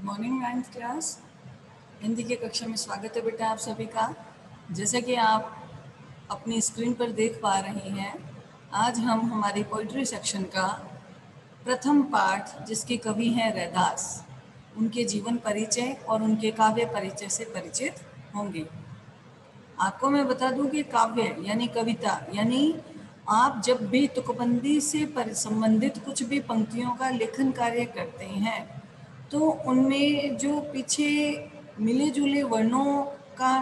Morning 9th class Hindi की कक्षा में स्वागत है बेटा आप सभी का। जैसे कि आप अपनी स्क्रीन पर देख पा रहे हैं, आज हम हमारी पोइट्री सेक्शन का प्रथम पाठ, जिसके कवि हैं रैदास, उनके जीवन परिचय और उनके काव्य परिचय से परिचित होंगे। आपको मैं बता दूं कि काव्य यानी कविता यानी आप जब भी तुकबंदी से संबंधित कुछ भी पंक्तियों का लेखन कार्य करते हैं तो उनमें जो पीछे मिले जुले वर्णों का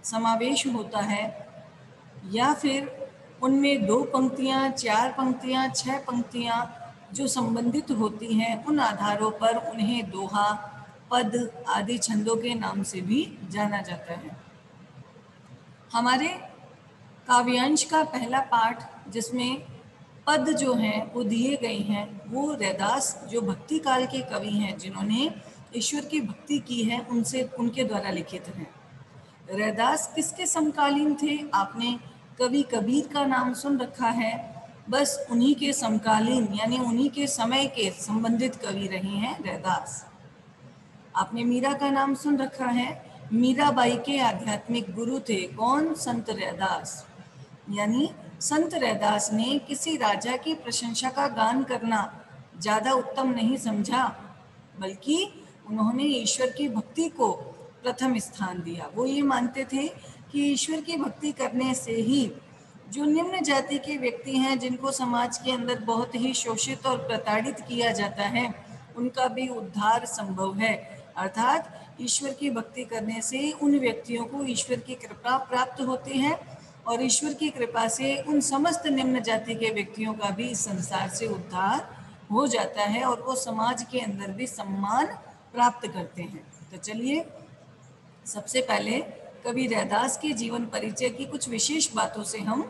समावेश होता है, या फिर उनमें 2 पंक्तियाँ, 4 पंक्तियाँ, 6 पंक्तियाँ जो संबंधित होती हैं, उन आधारों पर उन्हें दोहा, पद आदि छंदों के नाम से भी जाना जाता है। हमारे काव्यांश का पहला पाठ, जिसमें पद जो हैं वो दिए गए हैं, वो रैदास जो भक्ति काल के कवि हैं, जिन्होंने ईश्वर की भक्ति की है, उनके द्वारा लिखित हैं। रैदास किसके समकालीन थे? आपने कवि कबीर का नाम सुन रखा है, बस उन्हीं के समकालीन यानी उन्हीं के समय के संबंधित कवि रहे हैं रैदास। आपने मीरा का नाम सुन रखा है, मीराबाई के आध्यात्मिक गुरु थे कौन? संत रैदास। यानी संत रैदास ने किसी राजा की प्रशंसा का गान करना ज़्यादा उत्तम नहीं समझा, बल्कि उन्होंने ईश्वर की भक्ति को प्रथम स्थान दिया। वो ये मानते थे कि ईश्वर की भक्ति करने से ही जो निम्न जाति के व्यक्ति हैं, जिनको समाज के अंदर बहुत ही शोषित और प्रताड़ित किया जाता है, उनका भी उद्धार संभव है। अर्थात ईश्वर की भक्ति करने से उन व्यक्तियों को ईश्वर की कृपा प्राप्त होती है और ईश्वर की कृपा से उन समस्त निम्न जाति के व्यक्तियों का भी इस संसार से उद्धार हो जाता है और वो समाज के अंदर भी सम्मान प्राप्त करते हैं। तो चलिए सबसे पहले कवि रैदास के जीवन परिचय की कुछ विशेष बातों से हम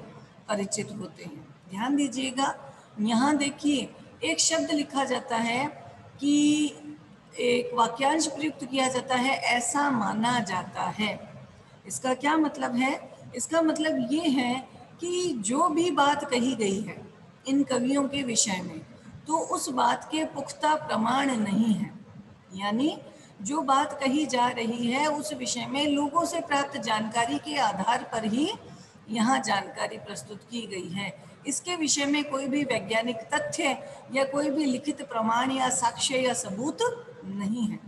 परिचित होते हैं। ध्यान दीजिएगा, यहाँ देखिए एक शब्द लिखा जाता है कि एक वाक्यांश प्रयुक्त किया जाता है, ऐसा माना जाता है। इसका क्या मतलब है? इसका मतलब ये है कि जो भी बात कही गई है इन कवियों के विषय में, तो उस बात के पुख्ता प्रमाण नहीं है। यानी जो बात कही जा रही है उस विषय में लोगों से प्राप्त जानकारी के आधार पर ही यहाँ जानकारी प्रस्तुत की गई है। इसके विषय में कोई भी वैज्ञानिक तथ्य या कोई भी लिखित प्रमाण या साक्ष्य या सबूत नहीं है।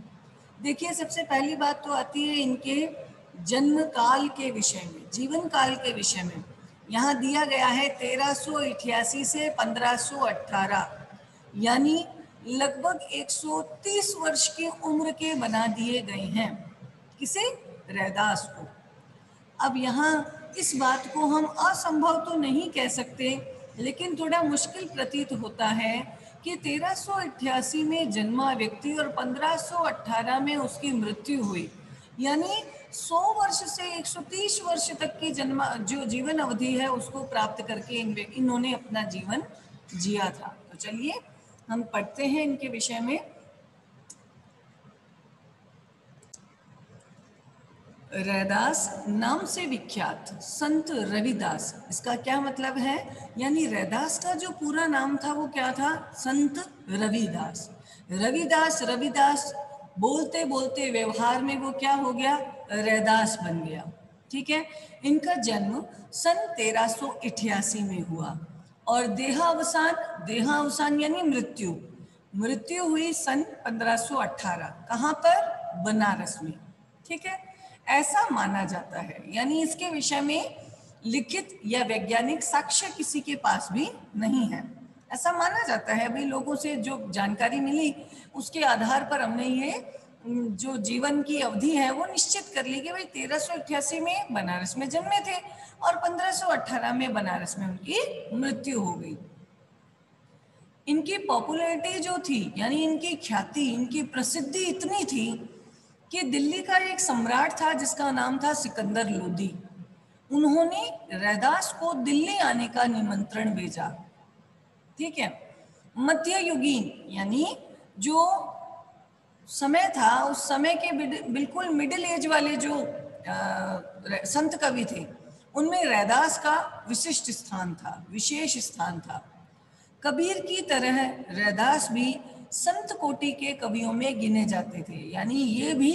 देखिए, सबसे पहली बात तो आती है इनके जन्म काल के विषय में, जीवन काल के विषय में। यहाँ दिया गया है 1388 से 1518, यानी लगभग 130 वर्ष की उम्र के बना दिए गए हैं। किसे? रैदास को। अब यहाँ इस बात को हम असंभव तो नहीं कह सकते, लेकिन थोड़ा मुश्किल प्रतीत होता है कि 1388 में जन्मा व्यक्ति और 1518 में उसकी मृत्यु हुई, यानी 100 वर्ष से 130 वर्ष तक की जो जीवन अवधि है उसको प्राप्त करके इन्होंने अपना जीवन जिया था। तो चलिए हम पढ़ते हैं इनके विषय में। रैदास नाम से विख्यात संत रविदास, इसका क्या मतलब है? यानी रैदास का जो पूरा नाम था वो क्या था? संत रविदास। रविदास रविदास बोलते बोलते व्यवहार में वो क्या हो गया? रैदास बन गया। ठीक है। इनका जन्म सन 1388 में हुआ और देहावसान यानी मृत्यु हुई सन 1518। कहाँ पर? बनारस में। ठीक है, ऐसा माना जाता है। यानी इसके विषय में लिखित या वैज्ञानिक साक्ष्य किसी के पास भी नहीं है, ऐसा माना जाता है। अभी लोगों से जो जानकारी मिली उसके आधार पर हमने ये जो जीवन की अवधि है वो निश्चित कर ली कि भाई 1388 में बनारस में जन्मे थे और 1518 में बनारस में उनकी मृत्यु हो गई। इनकी पॉपुलैरिटी जो थी, यानी इनकी ख्याति, इनकी प्रसिद्धि इतनी थी कि दिल्ली का एक सम्राट था जिसका नाम था सिकंदर लोदी। उन्होंने रैदास को दिल्ली आने का निमंत्रण भेजा। ठीक है। मध्ययुगीन यानी जो समय था उस समय के बिल्कुल मिडिल एज वाले जो संत कवि थे उनमें रैदास का विशेष स्थान था। कबीर की तरह रैदास भी संत कोटि के कवियों में गिने जाते थे, यानी ये भी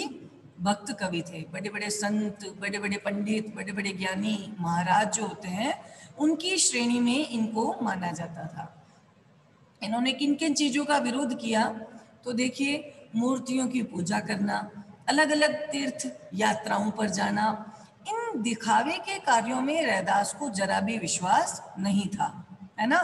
भक्त कवि थे। बड़े बड़े संत, बड़े बड़े पंडित, बड़े बड़े ज्ञानी महाराज जो होते हैं उनकी श्रेणी में इनको माना जाता था। इन्होंने किन किन चीज़ों का विरोध किया, तो देखिए, मूर्तियों की पूजा करना, अलग अलग तीर्थ यात्राओं पर जाना, इन दिखावे के कार्यों में रैदास को जरा भी विश्वास नहीं था, है ना।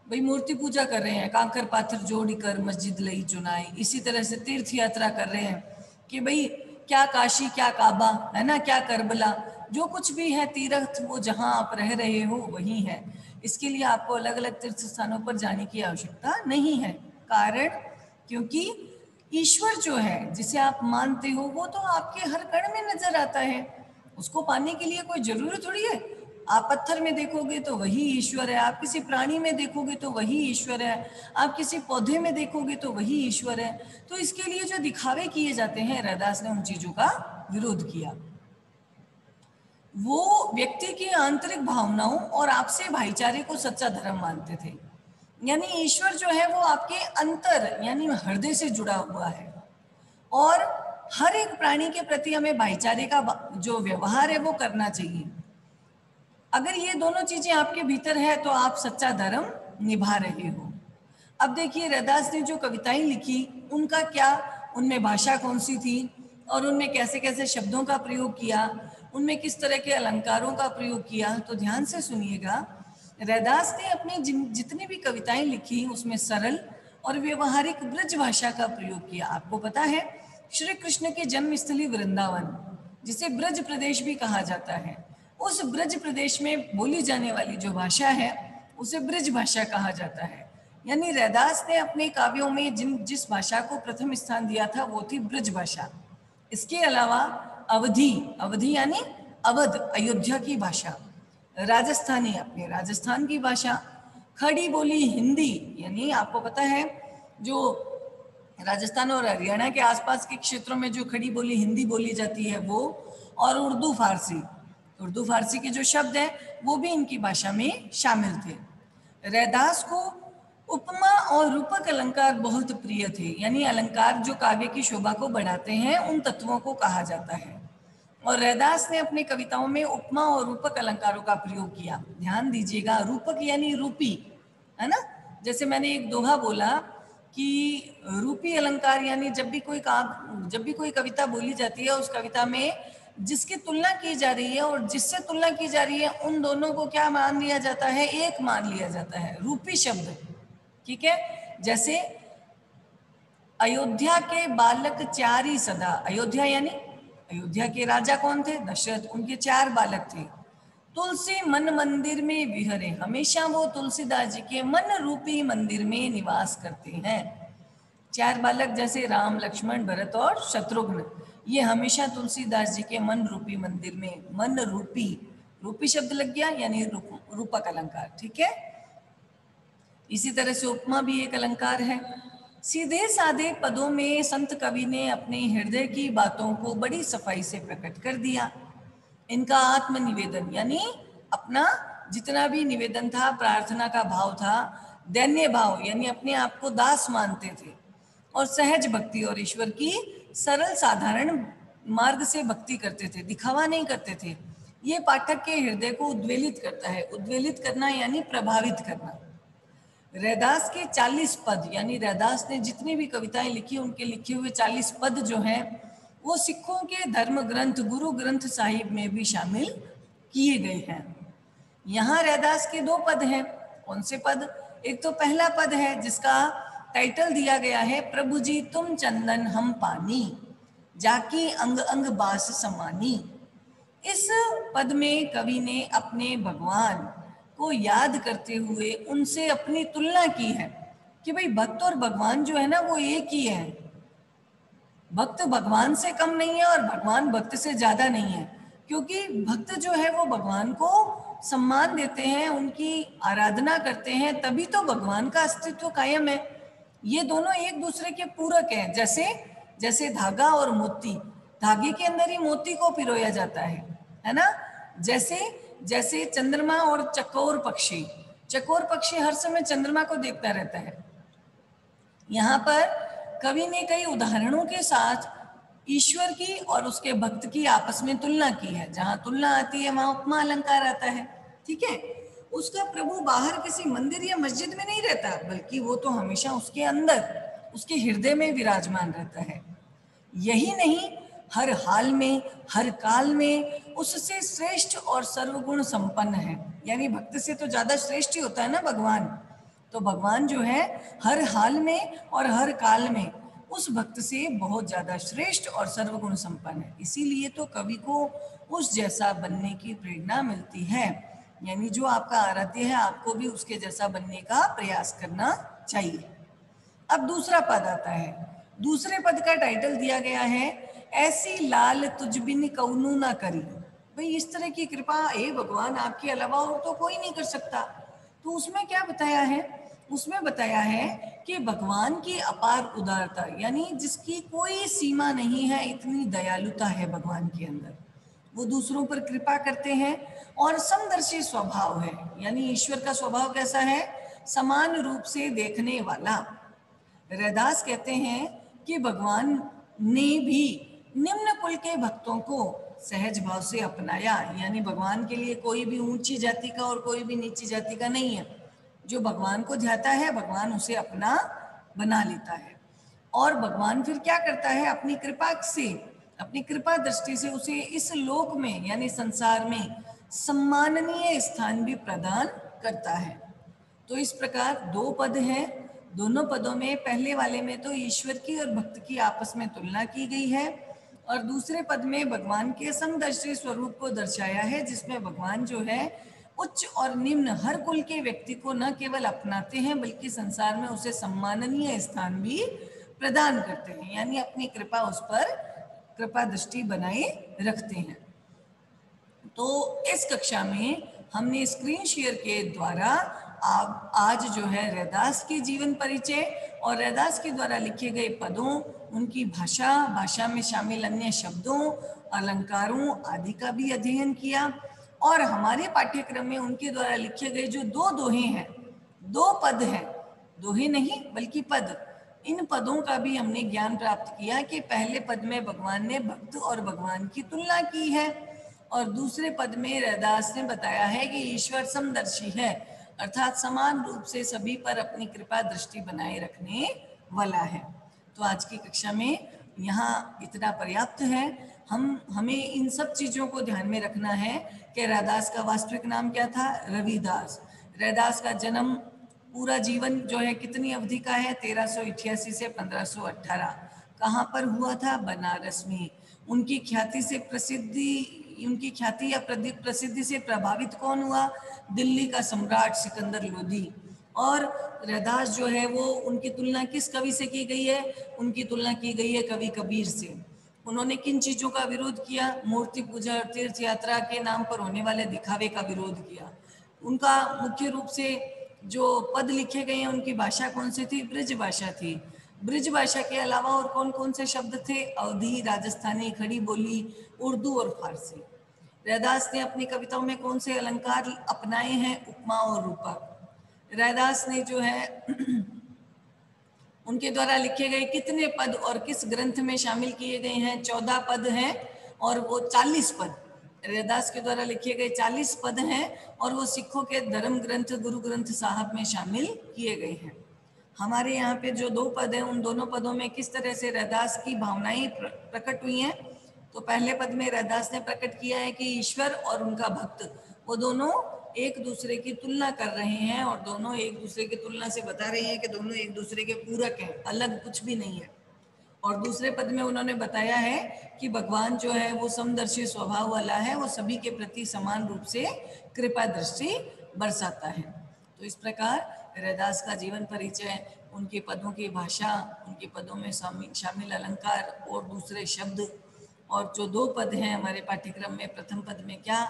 भाई मूर्ति पूजा कर रहे हैं, कांकर पाथर जोड़ कर मस्जिद लई चुनाई, इसी तरह से तीर्थ यात्रा कर रहे हैं कि भाई क्या काशी, क्या काबा, है ना, क्या करबला, जो कुछ भी है तीर्थ वो जहाँ आप रह रहे हो वही है। इसके लिए आपको अलग अलग तीर्थ स्थानों पर जाने की आवश्यकता नहीं है। कारण, क्योंकि ईश्वर जो है जिसे आप मानते हो वो तो आपके हर कण में नजर आता है। उसको पाने के लिए कोई जरूरत थोड़ी है। आप पत्थर में देखोगे तो वही ईश्वर है, आप किसी प्राणी में देखोगे तो वही ईश्वर है, आप किसी पौधे में देखोगे तो वही ईश्वर है। तो इसके लिए जो दिखावे किए जाते हैं, रैदास ने उन चीजों का विरोध किया। वो व्यक्ति की आंतरिक भावनाओं और आपसे भाईचारे को सच्चा धर्म मानते थे। यानी ईश्वर जो है वो आपके अंतर यानी हृदय से जुड़ा हुआ है, और हर एक प्राणी के प्रति हमें भाईचारे का जो व्यवहार है वो करना चाहिए। अगर ये दोनों चीजें आपके भीतर है तो आप सच्चा धर्म निभा रहे हो। अब देखिए, रैदास ने जो कविताएं लिखी उनका क्या, उनमें भाषा कौन सी थी और उनमें कैसे कैसे शब्दों का प्रयोग किया, उनमें किस तरह के अलंकारों का प्रयोग किया, तो ध्यान से सुनिएगा। रैदास ने अपनी जितनी भी कविताएं लिखी उसमें सरल और व्यवहारिक ब्रज भाषा का प्रयोग किया। आपको पता है, श्री कृष्ण की जन्मस्थली वृंदावन, जिसे ब्रज प्रदेश भी कहा जाता है, उस ब्रज प्रदेश में बोली जाने वाली जो भाषा है उसे ब्रज भाषा कहा जाता है। यानी रैदास ने अपने काव्यों में जिस भाषा को प्रथम स्थान दिया था वो थी ब्रज भाषा। इसके अलावा अवधी, अवधी यानी अवध, अयोध्या की भाषा, राजस्थानी, अपने राजस्थान की भाषा, खड़ी बोली हिंदी, यानी आपको पता है जो राजस्थान और हरियाणा के आसपास के क्षेत्रों में जो खड़ी बोली हिंदी बोली जाती है वो, और उर्दू फारसी, उर्दू फारसी के जो शब्द हैं वो भी इनकी भाषा में शामिल थे। रैदास को उपमा और रूपक अलंकार बहुत प्रिय थे, यानी अलंकार जो काव्य की शोभा को बढ़ाते हैं उन तत्वों को कहा जाता है। और रैदास ने अपनी कविताओं में उपमा और रूपक अलंकारों का प्रयोग किया। ध्यान दीजिएगा, रूपक यानी रूपी, है ना। जैसे मैंने एक दोहा बोला कि रूपी अलंकार, यानी जब भी कोई कविता बोली जाती है उस कविता में जिसकी तुलना की जा रही है और जिससे तुलना की जा रही है उन दोनों को क्या मान लिया जाता है, एक मान लिया जाता है, रूपी शब्द। ठीक है, जैसे अयोध्या के बालक चारी सदा, अयोध्या यानी अयोध्या के राजा कौन थे, दशरथ, उनके 4 बालक थे। तुलसी मन मंदिर में विहरे, हमेशा वो तुलसीदास जी के मन रूपी मंदिर में निवास करते हैं। 4 बालक जैसे राम, लक्ष्मण, भरत और शत्रुघ्न, ये हमेशा तुलसीदास जी के मन रूपी मंदिर में, मन रूपी, रूपी शब्द लग गया यानी रूपक अलंकार। ठीक है, इसी तरह से उपमा भी एक अलंकार है। सीधे साधे पदों में संत कवि ने अपने हृदय की बातों को बड़ी सफाई से प्रकट कर दिया। इनका आत्मनिवेदन यानी अपना जितना भी निवेदन था, प्रार्थना का भाव था, दैन्य भाव यानी अपने आप को दास मानते थे, और सहज भक्ति और ईश्वर की सरल साधारण मार्ग से भक्ति करते थे, दिखावा नहीं करते थे। ये पाठक के हृदय को उद्वेलित करता है। उद्वेलित करना यानी प्रभावित करना। रैदास के 40 पद, यानी रैदास ने जितनी भी कविताएं लिखी उनके लिखे हुए 40 पद जो हैं वो सिखों के धर्म ग्रंथ गुरु ग्रंथ साहिब में भी शामिल किए गए हैं। यहाँ रैदास के 2 पद हैं। कौन से पद? एक तो पहला पद है जिसका टाइटल दिया गया है, प्रभु जी तुम चंदन हम पानी, जाकी अंग अंग बास समानी। इस पद में कवि ने अपने भगवान को याद करते हुए उनसे अपनी तुलना की है कि भाई भक्त और भगवान जो है ना वो एक ही है। भक्त भगवान से कम नहीं है और भगवान भक्त से ज्यादा नहीं है, क्योंकि भक्त जो है वो भगवान को सम्मान देते हैं, उनकी आराधना करते हैं, तभी तो भगवान का अस्तित्व कायम है। ये दोनों एक दूसरे के पूरक हैं। जैसे जैसे धागा और मोती, धागे के अंदर ही मोती को पिरोया जाता है ना। जैसे जैसे चंद्रमा और चकोर पक्षी, चकोर पक्षी हर समय चंद्रमा को देखता रहता है, यहाँ पर कवि ने कई उदाहरणों के साथ ईश्वर की और उसके भक्त की आपस में तुलना की है। जहाँ तुलना आती है वहाँ उपमा अलंकार आता है। ठीक है, उसका प्रभु बाहर किसी मंदिर या मस्जिद में नहीं रहता, बल्कि वो तो हमेशा उसके अंदर, उसके हृदय में विराजमान रहता है। यही नहीं, हर हाल में, हर काल में उससे श्रेष्ठ और सर्वगुण संपन्न है। यानी भक्त से तो ज्यादा श्रेष्ठ ही होता है ना भगवान। तो भगवान जो है हर हाल में और हर काल में उस भक्त से बहुत ज्यादा श्रेष्ठ और सर्वगुण संपन्न है। इसीलिए तो कवि को उस जैसा बनने की प्रेरणा मिलती है। यानी जो आपका आराध्य है, आपको भी उसके जैसा बनने का प्रयास करना चाहिए। अब दूसरा पद आता है। दूसरे पद का टाइटल दिया गया है, ऐसी लाल तुझ बिन कौनू ना करी। भाई इस तरह की कृपा हे भगवान आपके अलावा और तो कोई नहीं कर सकता। तो उसमें क्या बताया है? उसमें बताया है कि भगवान की अपार उदारता, यानी जिसकी कोई सीमा नहीं है, इतनी दयालुता है भगवान के अंदर। वो दूसरों पर कृपा करते हैं और समदर्शी स्वभाव है। यानी ईश्वर का स्वभाव कैसा है? समान रूप से देखने वाला। रैदास कहते हैं कि भगवान ने भी निम्न कुल के भक्तों को सहज भाव से अपनाया। यानी भगवान के लिए कोई भी ऊंची जाति का और कोई भी नीची जाति का नहीं है। जो भगवान को ध्याता है, भगवान उसे अपना बना लेता है। और भगवान फिर क्या करता है? अपनी कृपा से, अपनी कृपा दृष्टि से उसे इस लोक में यानी संसार में सम्माननीय स्थान भी प्रदान करता है। तो इस प्रकार दो पद हैं। दोनों पदों में पहले वाले में तो ईश्वर की और भक्त की आपस में तुलना की गई है, और दूसरे पद में भगवान के समदर्शी स्वरूप को दर्शाया है, जिसमें भगवान जो है उच्च और निम्न हर कुल के व्यक्ति को न केवल अपनाते हैं, बल्कि संसार में उसे सम्माननीय स्थान भी प्रदान करते हैं। यानी अपनी कृपा उस पर कृपा दृष्टि बनाए रखते हैं। तो इस कक्षा में हमने स्क्रीन शेयर के द्वारा आज जो है रैदास के जीवन परिचय और रैदास के द्वारा लिखे गए पदों, उनकी भाषा, भाषा में शामिल अन्य शब्दों, अलंकारों आदि का भी अध्ययन किया। और हमारे पाठ्यक्रम में उनके द्वारा लिखे गए जो दो दोहे हैं, दो पद हैं, दोहे नहीं बल्कि पद, इन पदों का भी हमने ज्ञान प्राप्त किया कि पहले पद में भगवान ने भक्त और भगवान की तुलना की है, और दूसरे पद में रैदास ने बताया है कि ईश्वर समदर्शी है, अर्थात समान रूप से सभी पर अपनी कृपा दृष्टि बनाए रखने वाला है। तो आज की कक्षा में यहाँ इतना पर्याप्त है। हमें इन सब चीज़ों को ध्यान में रखना है कि रैदास का वास्तविक नाम क्या था? रविदास। रैदास का जन्म, पूरा जीवन जो है कितनी अवधि का है? 1388 से 1518। कहाँ पर हुआ था? बनारस में। उनकी ख्याति से उनकी ख्याति या प्रसिद्धि से प्रभावित कौन हुआ? दिल्ली का सम्राट सिकंदर लोधी। और रैदास जो है वो, उनकी तुलना किस कवि से की गई है? उनकी तुलना की गई है कवि कबीर से। उन्होंने किन चीजों का विरोध किया? मूर्ति पूजा और तीर्थ यात्रा के नाम पर होने वाले दिखावे का विरोध किया। उनका मुख्य रूप से जो पद लिखे गए हैं, उनकी भाषा कौन सी थी? ब्रिज भाषा थी। ब्रिज भाषा के अलावा और कौन कौन से शब्द थे? अवधी, राजस्थानी, खड़ी बोली, उर्दू और फारसी। रैदास ने अपनी कविताओं में कौन से अलंकार अपनाए हैं? उपमा और रूपक। रैदास ने जो है उनके द्वारा लिखे गए कितने पद और किस ग्रंथ में शामिल किए गए हैं? 14 पद हैं, और वो 40 पद रैदास के द्वारा लिखे गए 40 पद हैं, और वो सिखों के धर्म ग्रंथ गुरु ग्रंथ साहब में शामिल किए गए हैं। हमारे यहाँ पे जो दो पद हैं, उन दोनों पदों में किस तरह से रैदास की भावनाएं प्रकट हुई हैं? तो पहले पद में रैदास ने प्रकट किया है कि ईश्वर और उनका भक्त, वो दोनों एक दूसरे की तुलना कर रहे हैं, और दोनों एक दूसरे की तुलना से बता रहे हैं कि दोनों एक दूसरे के पूरक हैं, अलग कुछ भी नहीं है। और दूसरे पद में उन्होंने बताया है कि भगवान जो है वो समदर्शी स्वभाव वाला है, वो सभी के प्रति समान रूप से कृपा दृष्टि बरसाता है। तो इस प्रकार रैदास का जीवन परिचय, उनके पदों की भाषा, उनके पदों में शामिल अलंकार और दूसरे शब्द, और जो दो पद हैं हमारे पाठ्यक्रम में, प्रथम पद में क्या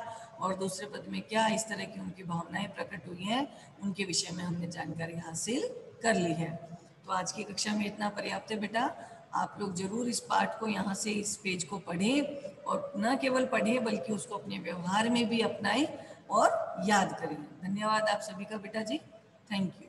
और दूसरे पद में क्या, इस तरह की उनकी भावनाएं प्रकट हुई हैं, उनके विषय में हमने जानकारी हासिल कर ली है। तो आज की कक्षा में इतना पर्याप्त है बेटा। आप लोग जरूर इस पाठ को, यहाँ से इस पेज को पढ़ें, और न केवल पढ़ें बल्कि उसको अपने व्यवहार में भी अपनाएं और याद करें। धन्यवाद आप सभी का बेटा जी। Thank you.